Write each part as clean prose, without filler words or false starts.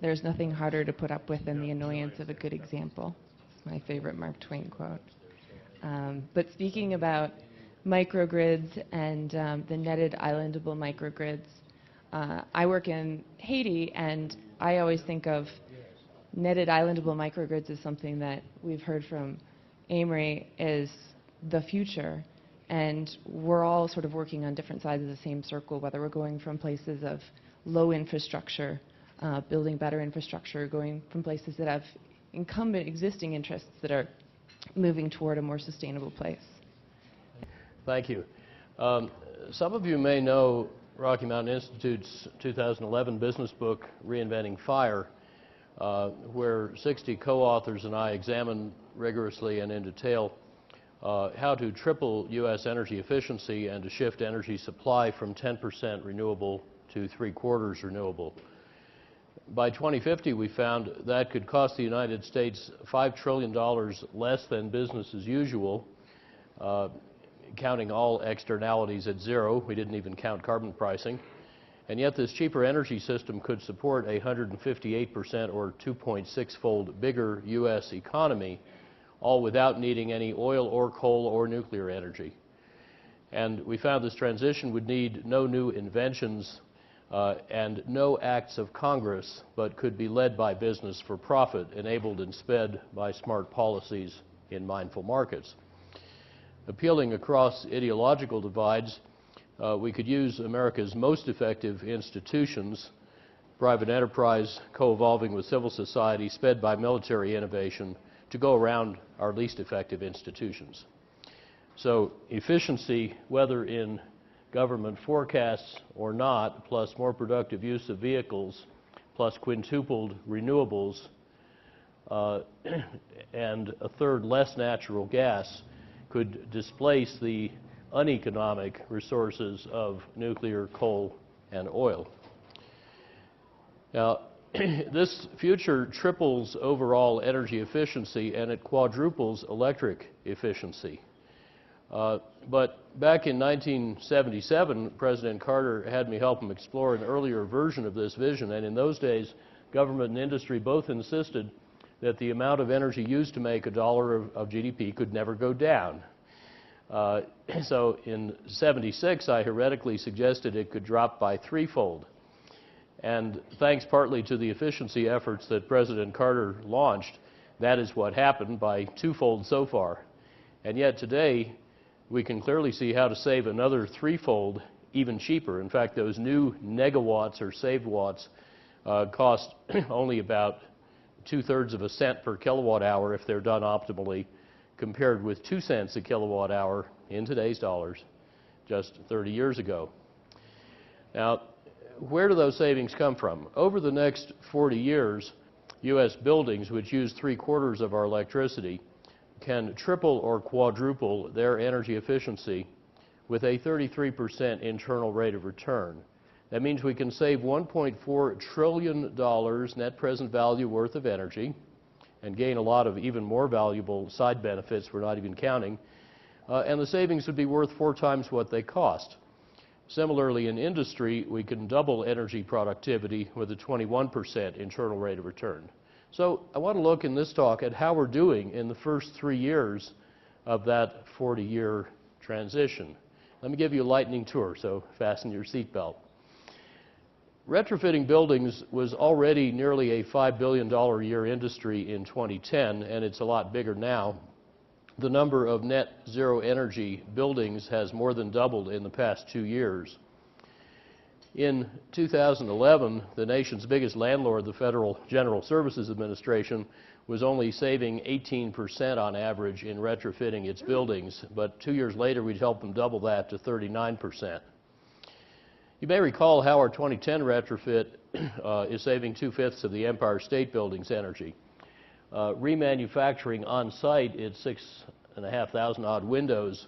there's nothing harder to put up with than the annoyance of a good example. It's my favorite Mark Twain quote. But speaking about microgrids and the netted islandable microgrids, I work in Haiti, and I always think of netted islandable microgrids as something that we've heard from Amory is the future. And we're all sort of working on different sides of the same circle, whether we're going from places of low infrastructure, building better infrastructure, going from places that have incumbent existing interests that are moving toward a more sustainable place. Thank you. Some of you may know Rocky Mountain Institute's 2011 business book, Reinventing Fire, where 60 co-authors and I examine rigorously and in detail how to triple U.S. energy efficiency and to shift energy supply from 10% renewable to 3/4 renewable. By 2050, we found that could cost the United States $5 trillion less than business as usual, counting all externalities at zero. We didn't even count carbon pricing. And yet this cheaper energy system could support a 158% or 2.6-fold bigger U.S. economy, all without needing any oil or coal or nuclear energy. And we found this transition would need no new inventions and no acts of Congress, but could be led by business for profit, enabled and sped by smart policies in mindful markets. Appealing across ideological divides, we could use America's most effective institutions, private enterprise co-evolving with civil society, sped by military innovation, to go around our least effective institutions. So efficiency, whether in government forecasts or not, plus more productive use of vehicles, plus quintupled renewables, and a third less natural gas, could displace the uneconomic resources of nuclear, coal, and oil. Now, this future triples overall energy efficiency and it quadruples electric efficiency. But back in 1977, President Carter had me help him explore an earlier version of this vision, and in those days, government and industry both insisted that the amount of energy used to make $1 of GDP could never go down. So in '76, I heretically suggested it could drop by threefold. And thanks partly to the efficiency efforts that President Carter launched, that is what happened by twofold so far. And yet today, we can clearly see how to save another threefold even cheaper. In fact, those new negawatts or saved watts cost only about 2/3 of a cent per kilowatt hour if they're done optimally, compared with 2 cents a kilowatt hour in today's dollars just 30 years ago. Now, where do those savings come from? Over the next 40 years, U.S. buildings, which use 3/4 of our electricity, can triple or quadruple their energy efficiency with a 33% internal rate of return. That means we can save $1.4 trillion net present value worth of energy and gain a lot of even more valuable side benefits we're not even counting, and the savings would be worth 4 times what they cost. Similarly, in industry, we can double energy productivity with a 21% internal rate of return. So I want to look in this talk at how we're doing in the first 3 years of that 40-year transition. Let me give you a lightning tour, so fasten your seatbelt. Retrofitting buildings was already nearly a $5 billion a year industry in 2010, and it's a lot bigger now. The number of net zero energy buildings has more than doubled in the past 2 years. In 2011, the nation's biggest landlord, the Federal General Services Administration, was only saving 18% on average in retrofitting its buildings, but 2 years later we'd help them double that to 39%. You may recall how our 2010 retrofit is saving 2/5 of the Empire State Building's energy. Remanufacturing on site its 6,500 odd windows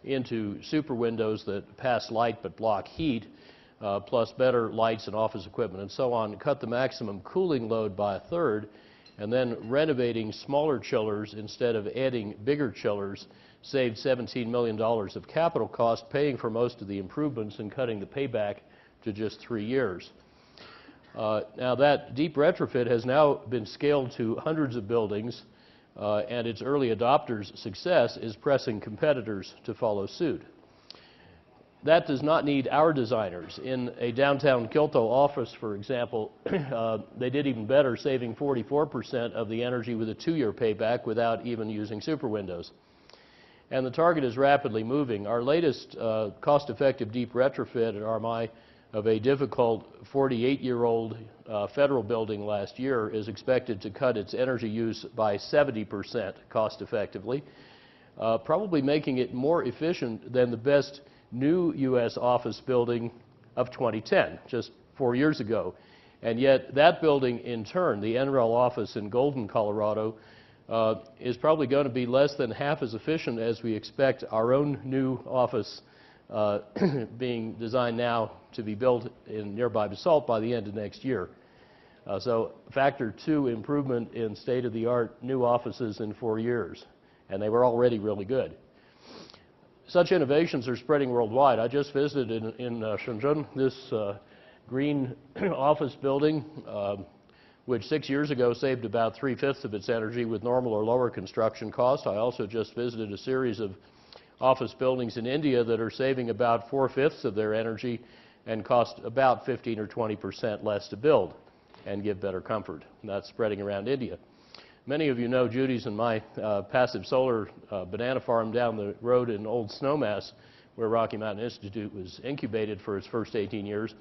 into super windows that pass light but block heat, plus better lights and office equipment and so on, cut the maximum cooling load by 1/3, and then renovating smaller chillers instead of adding bigger chillers saved $17 million of capital cost, paying for most of the improvements and cutting the payback to just 3 years. Now that deep retrofit has now been scaled to hundreds of buildings, and its early adopters' success is pressing competitors to follow suit. That does not need our designers. In a downtown Kyoto office, for example, they did even better, saving 44% of the energy with a 2-year payback without even using super windows. And the target is rapidly moving. Our latest cost-effective deep retrofit at AREI of a difficult 48-year-old federal building last year is expected to cut its energy use by 70% cost-effectively, probably making it more efficient than the best new U.S. office building of 2010, just 4 years ago. And yet that building in turn, the NREL office in Golden, Colorado, is probably going to be less than half as efficient as we expect our own new office being designed now to be built in nearby Basalt by the end of next year. So factor 2 improvement in state-of-the-art new offices in 4 years, and they were already really good. Such innovations are spreading worldwide. I just visited in Shenzhen this green office building, which 6 years ago saved about 3/5 of its energy with normal or lower construction cost. I also just visited a series of office buildings in India that are saving about 4/5 of their energy and cost about 15 or 20% less to build and give better comfort. And that's spreading around India. Many of you know Judy's and my passive solar banana farm down the road in Old Snowmass, where Rocky Mountain Institute was incubated for its first 18 years.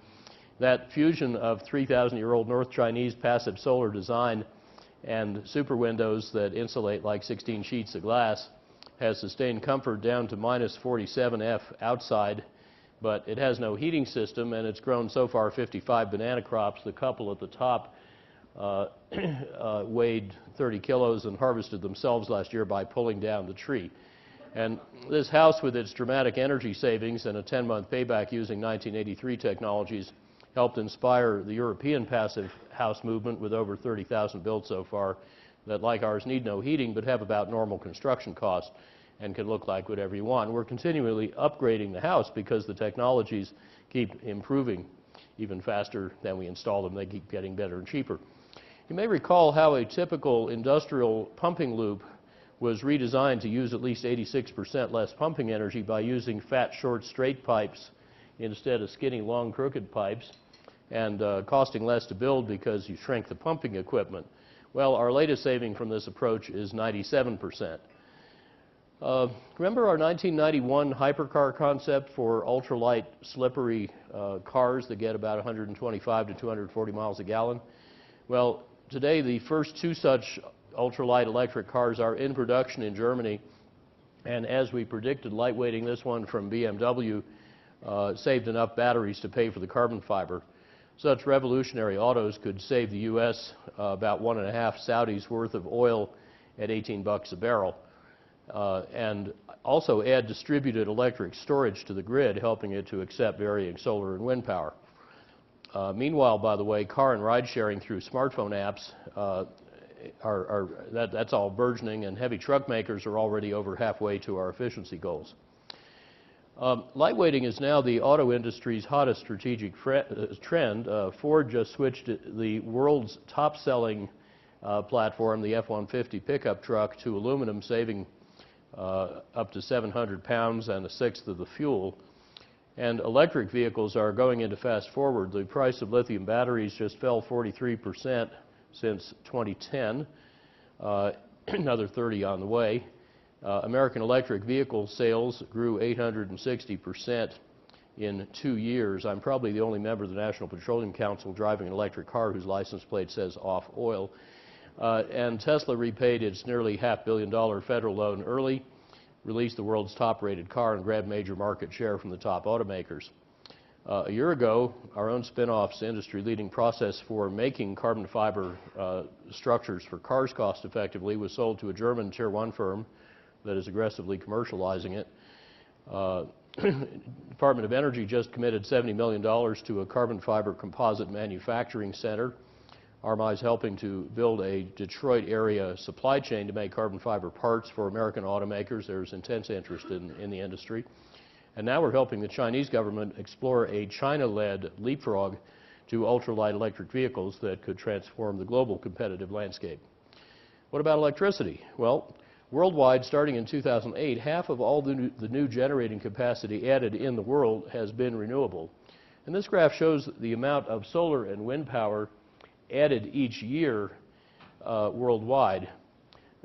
That fusion of 3,000-year-old North Chinese passive solar design and super windows that insulate like 16 sheets of glass has sustained comfort down to minus 47 F outside, but it has no heating system, and it's grown so far 55 banana crops. The couple at the top weighed 30 kilos and harvested themselves last year by pulling down the tree. And this house, with its dramatic energy savings and a 10-month payback using 1983 technologies, helped inspire the European passive house movement, with over 30,000 built so far, that, like ours, need no heating but have about normal construction costs and can look like whatever you want. We're continually upgrading the house because the technologies keep improving even faster than we install them. They keep getting better and cheaper. You may recall how a typical industrial pumping loop was redesigned to use at least 86% less pumping energy by using fat, short, straight pipes instead of skinny, long, crooked pipes, and costing less to build because you shrank the pumping equipment. Well, our latest saving from this approach is 97%. Remember our 1991 hypercar concept for ultralight, slippery cars that get about 125 to 240 miles a gallon? Well, today the first 2 such ultralight electric cars are in production in Germany, and as we predicted, lightweighting this one from BMW saved enough batteries to pay for the carbon fiber. Such revolutionary autos could save the U.S. about 1.5 Saudis worth of oil at $18 a barrel, and also add distributed electric storage to the grid, helping it to accept varying solar and wind power. Meanwhile, by the way, car and ride sharing through smartphone apps that's all burgeoning, and heavy truck makers are already over halfway to our efficiency goals. Lightweighting is now the auto industry's hottest strategic trend. Ford just switched the world's top-selling platform, the F-150 pickup truck, to aluminum, saving up to 700 pounds and 1/6 of the fuel. And electric vehicles are going into fast forward. The price of lithium batteries just fell 43% since 2010, another 30 on the way. American electric vehicle sales grew 860% in 2 years. I'm probably the only member of the National Petroleum Council driving an electric car whose license plate says off oil. And Tesla repaid its nearly $500 million federal loan early, released the world's top-rated car, and grabbed major market share from the top automakers. A year ago, our own spin-off's industry-leading process for making carbon fiber structures for cars cost-effectively was sold to a German Tier 1 firm that is aggressively commercializing it. Department of Energy just committed $70 million to a carbon fiber composite manufacturing center. AREI is helping to build a Detroit area supply chain to make carbon fiber parts for American automakers. There's intense interest in the industry. And now we're helping the Chinese government explore a China-led leapfrog to ultralight electric vehicles that could transform the global competitive landscape. What about electricity? Well, worldwide, starting in 2008, half of all the new generating capacity added in the world has been renewable. And this graph shows the amount of solar and wind power added each year worldwide.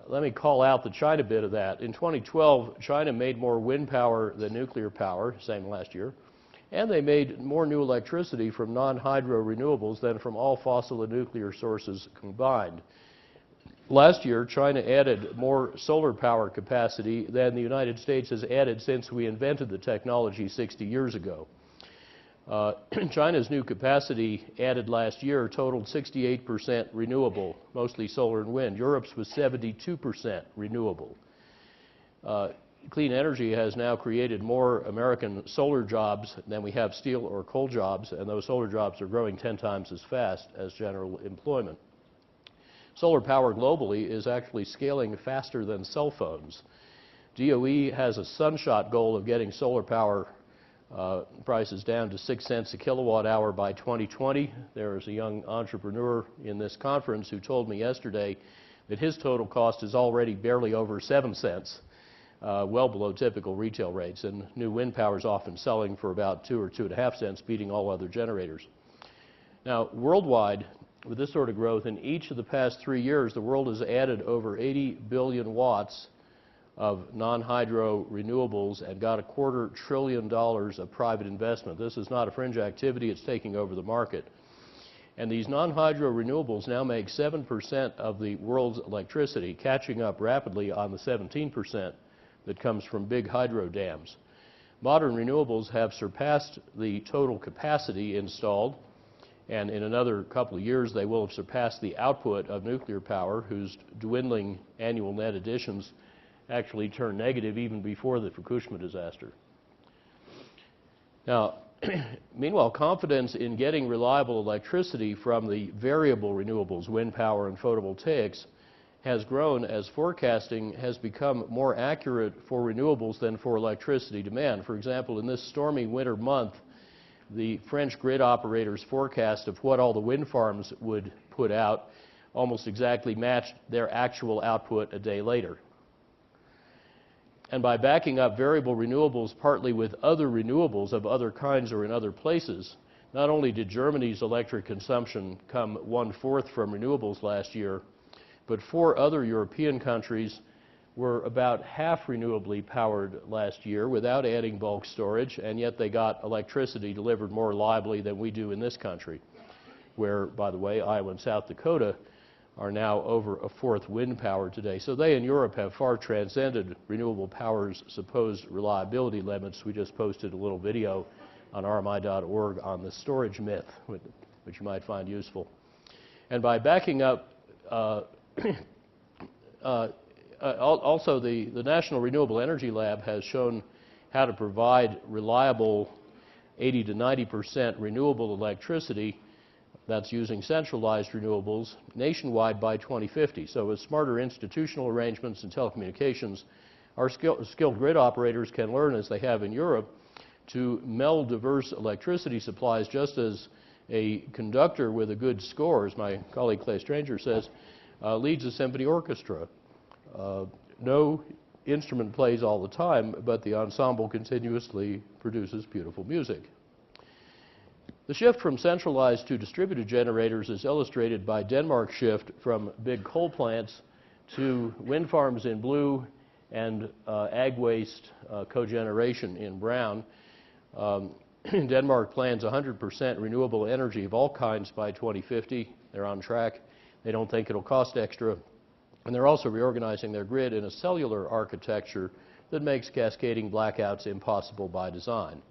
Let me call out the China bit of that. In 2012, China made more wind power than nuclear power, same last year, and they made more new electricity from non-hydro renewables than from all fossil and nuclear sources combined. Last year, China added more solar power capacity than the United States has added since we invented the technology 60 years ago. China's new capacity added last year totaled 68% renewable, mostly solar and wind. Europe's was 72% renewable. Clean energy has now created more American solar jobs than we have steel or coal jobs, and those solar jobs are growing 10 times as fast as general employment. Solar power globally is actually scaling faster than cell phones. DOE has a sunshot goal of getting solar power prices down to 6 cents a kilowatt hour by 2020. There is a young entrepreneur in this conference who told me yesterday that his total cost is already barely over 7 cents, well below typical retail rates, and new wind power is often selling for about 2 or 2.5 cents, beating all other generators. Now, worldwide, with this sort of growth, in each of the past 3 years, the world has added over 80 billion watts of non-hydro renewables and got $250 billion of private investment. This is not a fringe activity, it's taking over the market. And these non-hydro renewables now make 7% of the world's electricity, catching up rapidly on the 17% that comes from big hydro dams. Modern renewables have surpassed the total capacity installed, and in another couple of years they will have surpassed the output of nuclear power, whose dwindling annual net additions actually turned negative even before the Fukushima disaster. Now, meanwhile, confidence in getting reliable electricity from the variable renewables, wind power and photovoltaics, has grown as forecasting has become more accurate for renewables than for electricity demand. For example, in this stormy winter month, the French grid operators' forecast of what all the wind farms would put out almost exactly matched their actual output a day later. And by backing up variable renewables partly with other renewables of other kinds or in other places, not only did Germany's electric consumption come 1/4 from renewables last year, but 4 other European countries were about half renewably powered last year without adding bulk storage, and yet they got electricity delivered more reliably than we do in this country, where, by the way, Iowa and South Dakota are now over 1/4 wind power today. So they in Europe have far transcended renewable power's supposed reliability limits. We just posted a little video on RMI.org on the storage myth, which you might find useful. And by backing up, also the National Renewable Energy Lab has shown how to provide reliable 80 to 90% renewable electricity. That's using centralized renewables nationwide by 2050. So with smarter institutional arrangements and telecommunications, our skilled grid operators can learn, as they have in Europe, to meld diverse electricity supplies, just as a conductor with a good score, as my colleague Clay Stranger says, leads a symphony orchestra. No instrument plays all the time, but the ensemble continuously produces beautiful music. The shift from centralized to distributed generators is illustrated by Denmark's shift from big coal plants to wind farms in blue and ag waste cogeneration in brown. Denmark plans 100% renewable energy of all kinds by 2050. They're on track. They don't think it'll cost extra. And they're also reorganizing their grid in a cellular architecture that makes cascading blackouts impossible by design.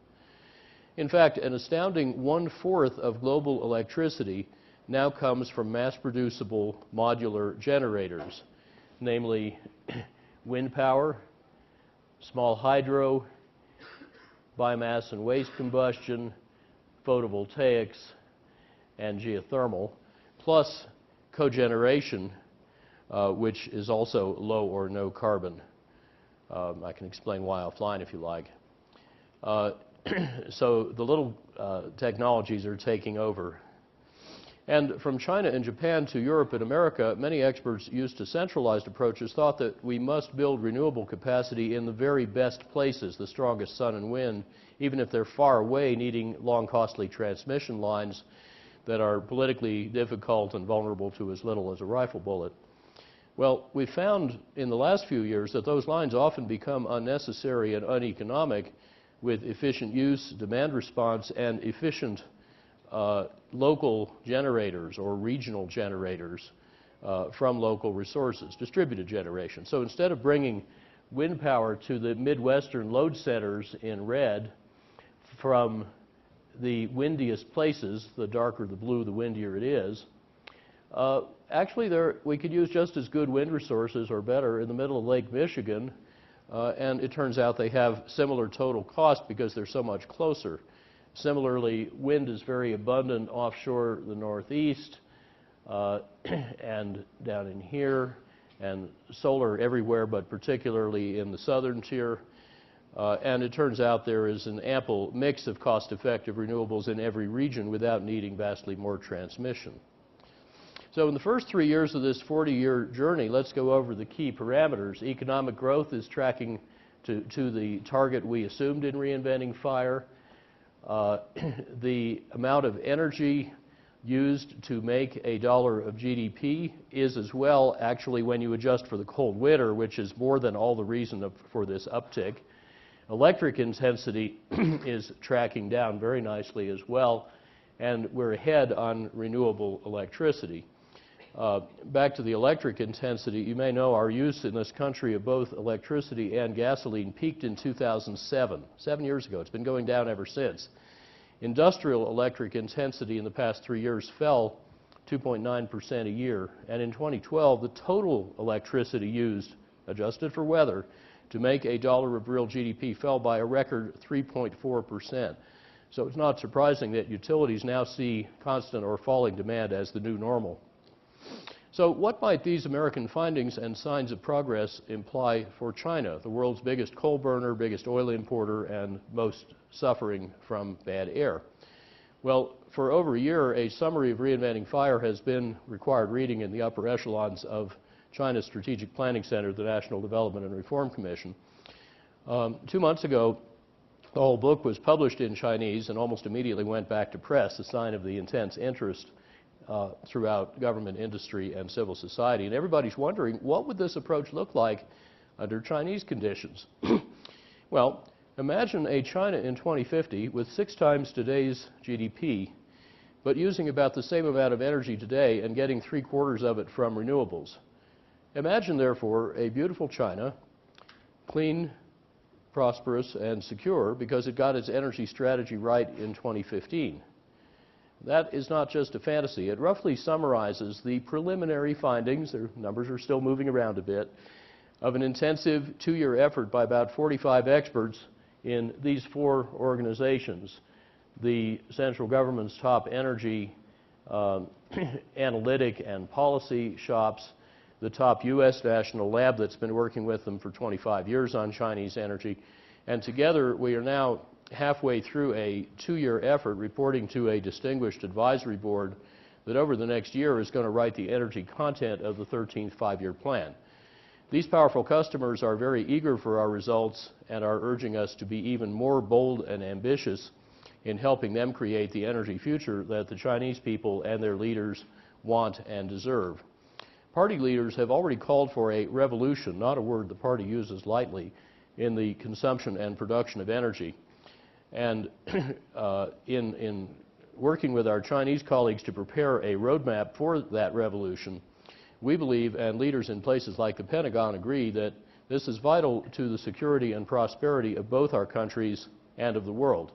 In fact, an astounding 1/4 of global electricity now comes from mass-producible modular generators, namely wind power, small hydro, biomass and waste combustion, photovoltaics, and geothermal, plus cogeneration, which is also low or no carbon. I can explain why offline if you like. So the little technologies are taking over. And from China and Japan to Europe and America, many experts used to centralized approaches thought that we must build renewable capacity in the very best places, the strongest sun and wind, even if they're far away, needing long, costly transmission lines that are politically difficult and vulnerable to as little as a rifle bullet. Well, we found in the last few years that those lines often become unnecessary and uneconomic with efficient use, demand response, and efficient local generators or regional generators from local resources, distributed generation. So instead of bringing wind power to the Midwestern load centers in red from the windiest places, the darker the blue, the windier it is, actually we could use just as good wind resources or better in the middle of Lake Michigan, and it turns out they have similar total cost because they're so much closer. Similarly, wind is very abundant offshore the Northeast and down in here, and solar everywhere, but particularly in the southern tier. And it turns out there is an ample mix of cost-effective renewables in every region without needing vastly more transmission. So in the first 3 years of this 40-year journey, let's go over the key parameters. Economic growth is tracking to the target we assumed in Reinventing Fire. The amount of energy used to make a dollar of GDP is as well, actually, when you adjust for the cold winter, which is more than all the reason for this uptick. Electric intensity is tracking down very nicely as well, and we're ahead on renewable electricity. Back to the electric intensity, you may know our use in this country of both electricity and gasoline peaked in 2007, 7 years ago. It's been going down ever since. Industrial electric intensity in the past 3 years fell 2.9% a year, and in 2012, the total electricity used, adjusted for weather, to make a dollar of real GDP fell by a record 3.4%. So it's not surprising that utilities now see constant or falling demand as the new normal. So what might these American findings and signs of progress imply for China, the world's biggest coal burner, biggest oil importer, and most suffering from bad air? Well, for over a year, a summary of Reinventing Fire has been required reading in the upper echelons of China's Strategic Planning Center, the National Development and Reform Commission. 2 months ago, the whole book was published in Chinese and almost immediately went back to press, a sign of the intense interest throughout government, industry, and civil society. And everybody's wondering, what would this approach look like under Chinese conditions? Well, imagine a China in 2050 with 6 times today's GDP, but using about the same amount of energy today and getting 3/4 of it from renewables. Imagine, therefore, a beautiful China, clean, prosperous, and secure because it got its energy strategy right in 2015. That is not just a fantasy. It roughly summarizes the preliminary findings, their numbers are still moving around a bit, of an intensive 2-year effort by about 45 experts in these 4 organizations: the central government's top energy analytic and policy shops, the top U.S. national lab that's been working with them for 25 years on Chinese energy, and together we are now halfway through a 2-year effort reporting to a distinguished advisory board that over the next year is going to write the energy content of the 13th 5-year plan. These powerful customers are very eager for our results and are urging us to be even more bold and ambitious in helping them create the energy future that the Chinese people and their leaders want and deserve. Party leaders have already called for a revolution, not a word the party uses lightly, in the consumption and production of energy. And in working with our Chinese colleagues to prepare a roadmap for that revolution, we believe, and leaders in places like the Pentagon agree, that this is vital to the security and prosperity of both our countries and of the world.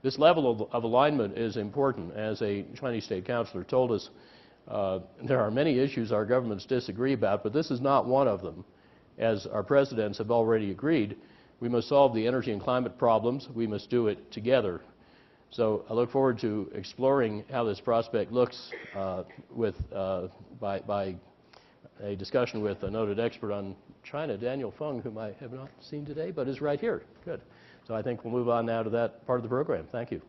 This level of alignment is important. As a Chinese state councilor told us, there are many issues our governments disagree about, but this is not one of them. As our presidents have already agreed, we must solve the energy and climate problems. We must do it together. So I look forward to exploring how this prospect looks by a discussion with a noted expert on China, Daniel Feng, whom I have not seen today, but is right here. Good. So I think we'll move on now to that part of the program. Thank you.